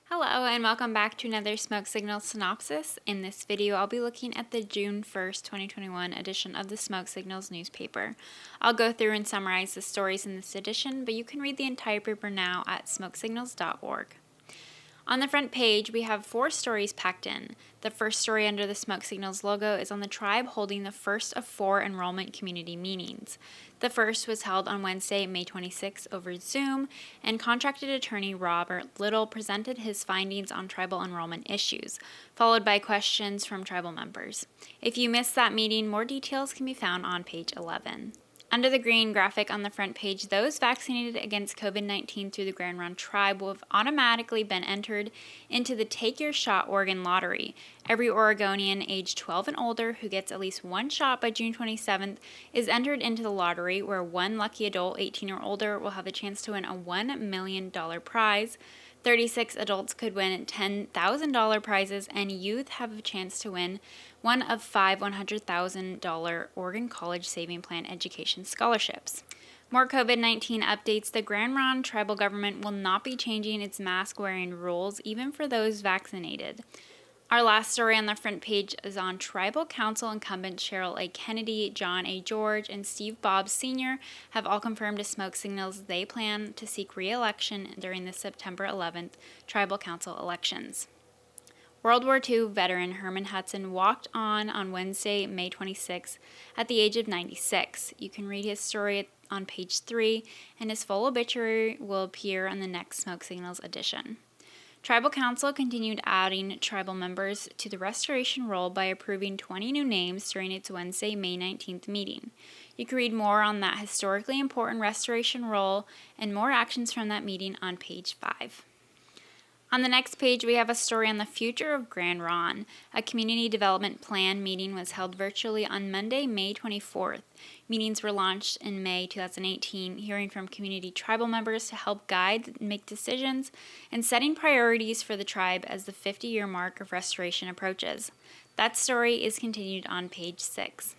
Hello and welcome back to another Smoke Signal synopsis. In this video, I'll be looking at the June 1st, 2021 edition of the Smoke Signals newspaper. I'll go through and summarize the stories in this edition, but you can read the entire paper now at smokesignals.org. On the front page, we have 4 stories packed in. The first story under the Smoke Signals logo is on the tribe holding the first of 4 enrollment community meetings. The first was held on Wednesday, May 26 over Zoom, and contracted attorney Robert Little presented his findings on tribal enrollment issues, followed by questions from tribal members. If you missed that meeting, more details can be found on page 11. Under the green graphic on the front page, those vaccinated against COVID-19 through the Grand Ronde tribe will have automatically been entered into the Take Your Shot Oregon lottery. Every Oregonian aged 12 and older who gets at least one shot by June 27th is entered into the lottery, where one lucky adult 18 or older will have the chance to win a $1 million prize. 36 adults could win $10,000 prizes, and youth have a chance to win one of 5 $100,000 Oregon College Saving Plan education scholarships. More COVID-19 updates. The Grand Ronde tribal government will not be changing its mask-wearing rules, even for those vaccinated. Our last story on the front page is on Tribal Council incumbents Cheryl A. Kennedy, John A. George, and Steve Bobbs Sr. have all confirmed to Smoke Signals they plan to seek re-election during the September 11th Tribal Council elections. World War II veteran Herman Hudson walked on Wednesday, May 26, at the age of 96. You can read his story on page 3, and his full obituary will appear on the next Smoke Signals edition. Tribal Council continued adding tribal members to the restoration roll by approving 20 new names during its Wednesday, May 19th meeting. You can read more on that historically important restoration roll and more actions from that meeting on page 5. On the next page, we have a story on the future of Grand Ronde. A community development plan meeting was held virtually on Monday, May 24th. Meetings were launched in May 2018, hearing from community tribal members to help guide and make decisions and setting priorities for the tribe as the 50-year mark of restoration approaches. That story is continued on page 6.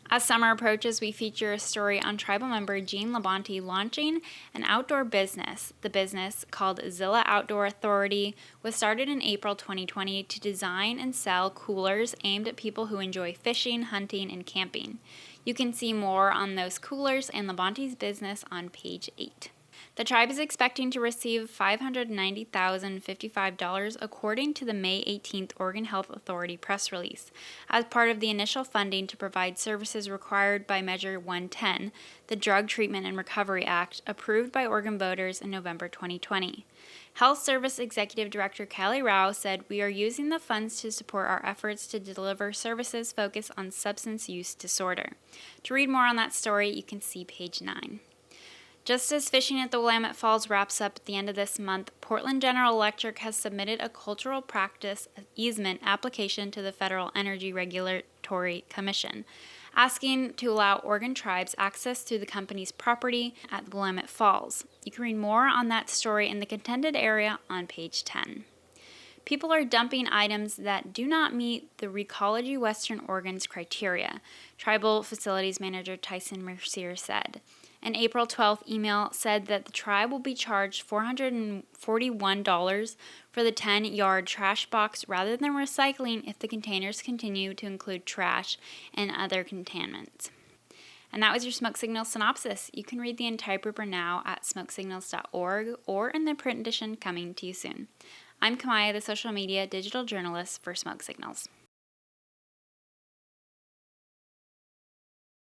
As summer approaches, we feature a story on tribal member Jean Labonte launching an outdoor business. The business, called Zilla Outdoor Authority, was started in April 2020 to design and sell coolers aimed at people who enjoy fishing, hunting, and camping. You can see more on those coolers and Labonte's business on page 8. The tribe is expecting to receive $590,055 according to the May 18th Oregon Health Authority press release, as part of the initial funding to provide services required by Measure 110, the Drug Treatment and Recovery Act, approved by Oregon voters in November 2020. Health Service Executive Director Callie Rao said, "We are using the funds to support our efforts to deliver services focused on substance use disorder." To read more on that story, you can see page 9. Just as fishing at the Willamette Falls wraps up at the end of this month, Portland General Electric has submitted a cultural practice easement application to the Federal Energy Regulatory Commission, asking to allow Oregon tribes access to the company's property at the Willamette Falls. You can read more on that story in the contended area on page 10. People are dumping items that do not meet the Recology Western Oregon's criteria, Tribal Facilities Manager Tyson Mercier said. An April 12th email said that the tribe will be charged $441 for the 10-yard trash box rather than recycling if the containers continue to include trash and other contaminants. And that was your Smoke Signal synopsis. You can read the entire paper now at smokesignals.org or in the print edition coming to you soon. I'm Kamaya, the social media digital journalist for Smoke Signals.